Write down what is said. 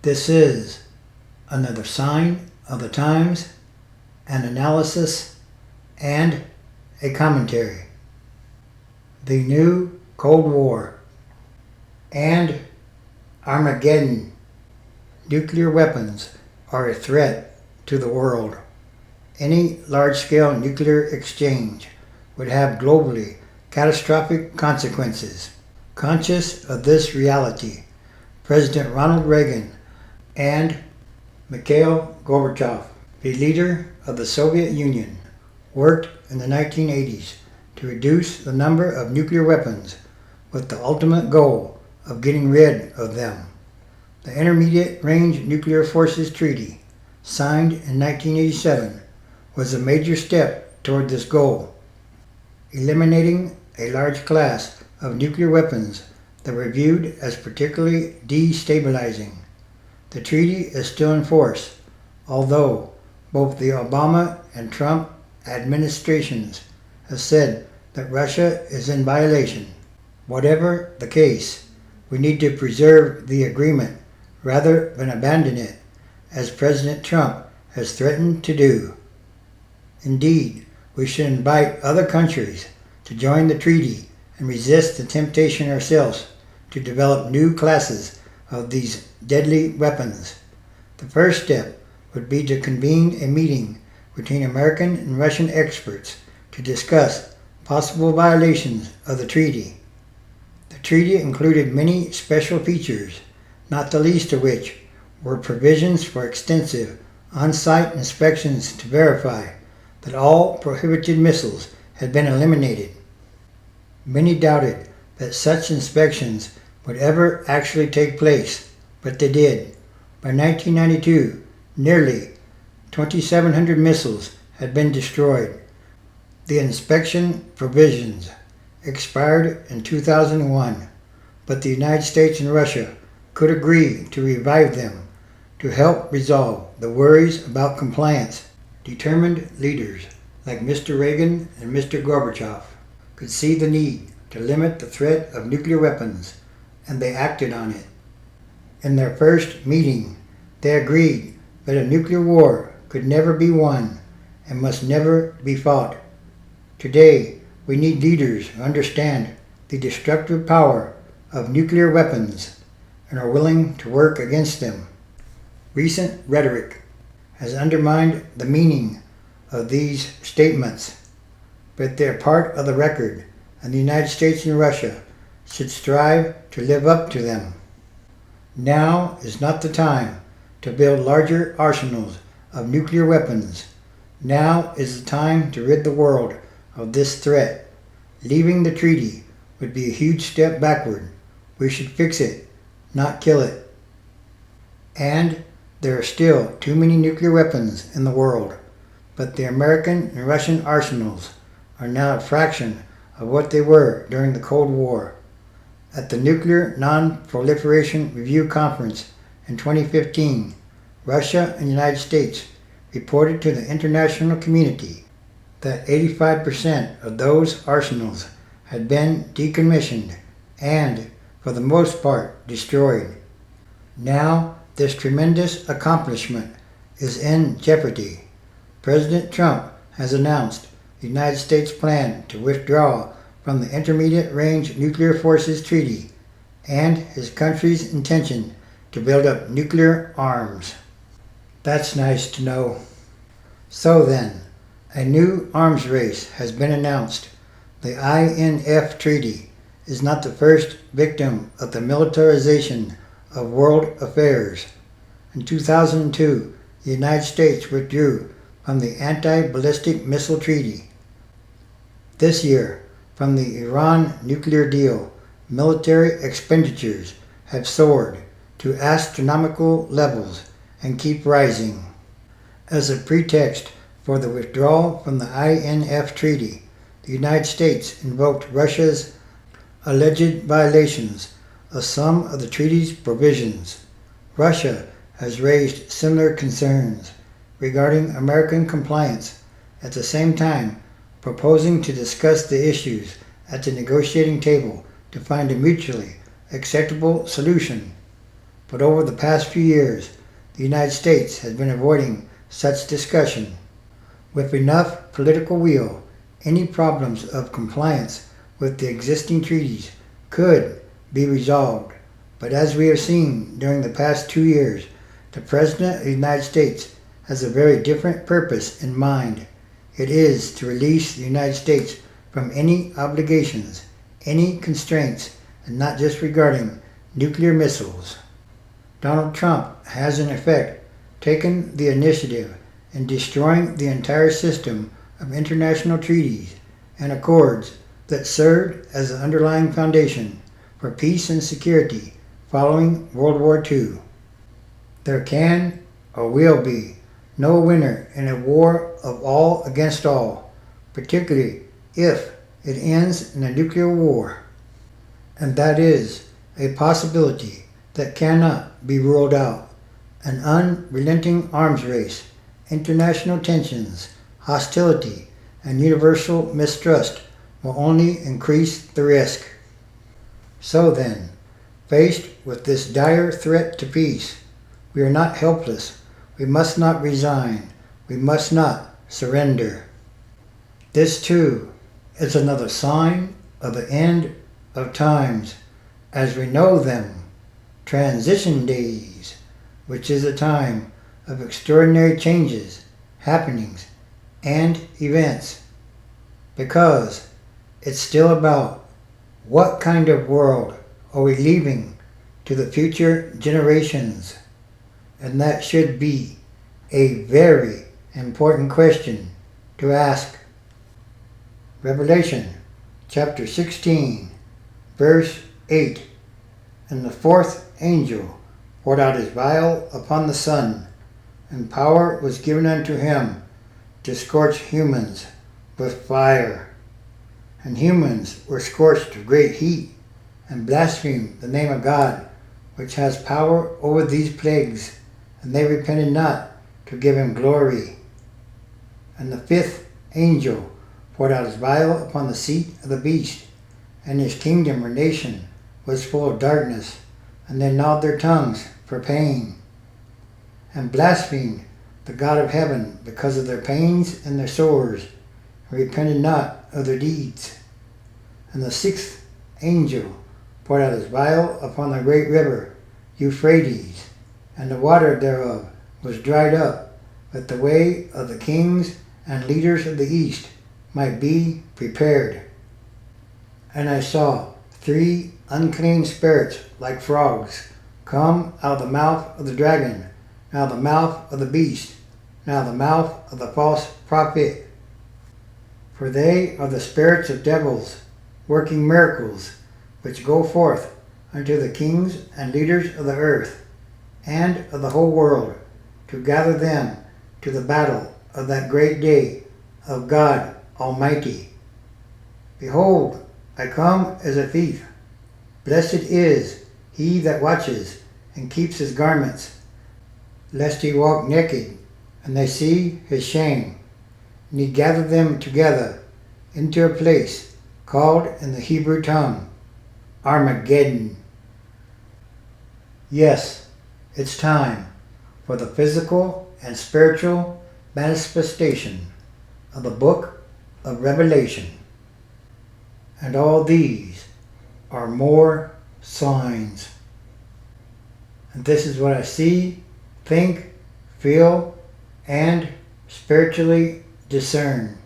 This is another sign of the times, an analysis, and a commentary. The new Cold War and Armageddon. Nuclear weapons are a threat to the world. Any large-scale nuclear exchange would have globally catastrophic consequences. Conscious of this reality, President Ronald Reagan and Mikhail Gorbachev, the leader of the Soviet Union, worked in the 1980s to reduce the number of nuclear weapons with the ultimate goal of getting rid of them. The Intermediate Range Nuclear Forces Treaty, signed in 1987, was a major step toward this goal, eliminating a large class of nuclear weapons that were viewed as particularly destabilizing. The treaty is still in force, although both the Obama and Trump administrations have said that Russia is in violation. Whatever the case, we need to preserve the agreement rather than abandon it, as President Trump has threatened to do. Indeed, we should invite other countries to join the treaty and resist the temptation ourselves to develop new classes of these deadly weapons. The first step would be to convene a meeting between American and Russian experts to discuss possible violations of the treaty. The treaty included many special features, not the least of which were provisions for extensive on-site inspections to verify that all prohibited missiles had been eliminated. Many doubted that such inspections would ever actually take place, but they did. By 1992, nearly 2,700 missiles had been destroyed. The inspection provisions expired in 2001, but the United States and Russia could agree to revive them to help resolve the worries about compliance. Determined leaders like Mr. Reagan and Mr. Gorbachev could see the need to limit the threat of nuclear weapons, and they acted on it. In their first meeting, they agreed that a nuclear war could never be won and must never be fought. Today, we need leaders who understand the destructive power of nuclear weapons and are willing to work against them. Recent rhetoric has undermined the meaning of these statements, but they're part of the record, and the United States and Russia should strive to live up to them. Now is not the time to build larger arsenals of nuclear weapons. Now is the time to rid the world of this threat. Leaving the treaty would be a huge step backward. We should fix it, not kill it. And there are still too many nuclear weapons in the world, but the American and Russian arsenals are now a fraction of what they were during the Cold War. At the Nuclear Non-Proliferation Review Conference in 2015, Russia and the United States reported to the international community that 85% of those arsenals had been decommissioned and, for the most part, destroyed. Now, this tremendous accomplishment is in jeopardy. President Trump has announced the United States' plan to withdraw from the Intermediate Range Nuclear Forces Treaty and his country's intention to build up nuclear arms. That's nice to know. So then, a new arms race has been announced. The I.N.F. treaty is not the first victim of the militarization of world affairs. In 2002, the United States withdrew from the Anti-Ballistic Missile Treaty. This year, from the Iran nuclear deal, military expenditures have soared to astronomical levels and keep rising. As a pretext for the withdrawal from the I.N.F. treaty, the United States invoked Russia's alleged violations of some of the treaty's provisions. Russia has raised similar concerns regarding American compliance, at the same time proposing to discuss the issues at the negotiating table to find a mutually acceptable solution. but over the past few years, the United States has been avoiding such discussion. With enough political will, any problems of compliance with the existing treaties could be resolved. But as we have seen during the past 2 years, the President of the United States has a very different purpose in mind. It is to release the United States from any obligations, any constraints, and not just regarding nuclear missiles. Donald Trump has in effect taken the initiative in destroying the entire system of international treaties and accords that served as the underlying foundation for peace and security following World War II. There can or will be no winner in a war of all against all, particularly if it ends in a nuclear war. And that is a possibility that cannot be ruled out. An unrelenting arms race, international tensions, hostility, and universal mistrust will only increase the risk. So then, faced with this dire threat to peace, we are not helpless. We must not resign. We must not surrender. This too is another sign of the end of times as we know them, transition days, which is a time of extraordinary changes, happenings, and events. Because it's still about what kind of world are we leaving to the future generations? And that should be a very important question to ask. Revelation chapter 16, verse 8. And the fourth angel poured out his vial upon the sun, and power was given unto him to scorch humans with fire. And humans were scorched with great heat, and blasphemed the name of God, which has power over these plagues, and they repented not to give him glory. And the fifth angel poured out his vial upon the seat of the beast, and his kingdom or nation was full of darkness, and they gnawed their tongues for pain, and blasphemed the God of heaven because of their pains and their sores, and repented not of their deeds. And the sixth angel poured out his vial upon the great river Euphrates, and the water thereof was dried up, that the way of the kings and leaders of the east might be prepared. And I saw 3 unclean spirits like frogs come out of the mouth of the dragon, now the mouth of the beast, now the mouth of the false prophet. For they are the spirits of devils, working miracles, which go forth unto the kings and leaders of the earth, and of the whole world, to gather them to the battle of that great day of God Almighty. Behold, I come as a thief. Blessed is he that watches and keeps his garments, lest he walk naked, and they see his shame. And he gathered them together into a place called in the Hebrew tongue Armageddon. Yes, it's time for the physical and spiritual manifestation of the book of Revelation. And all these are more signs. And this is what I see, think, feel, and spiritually discern.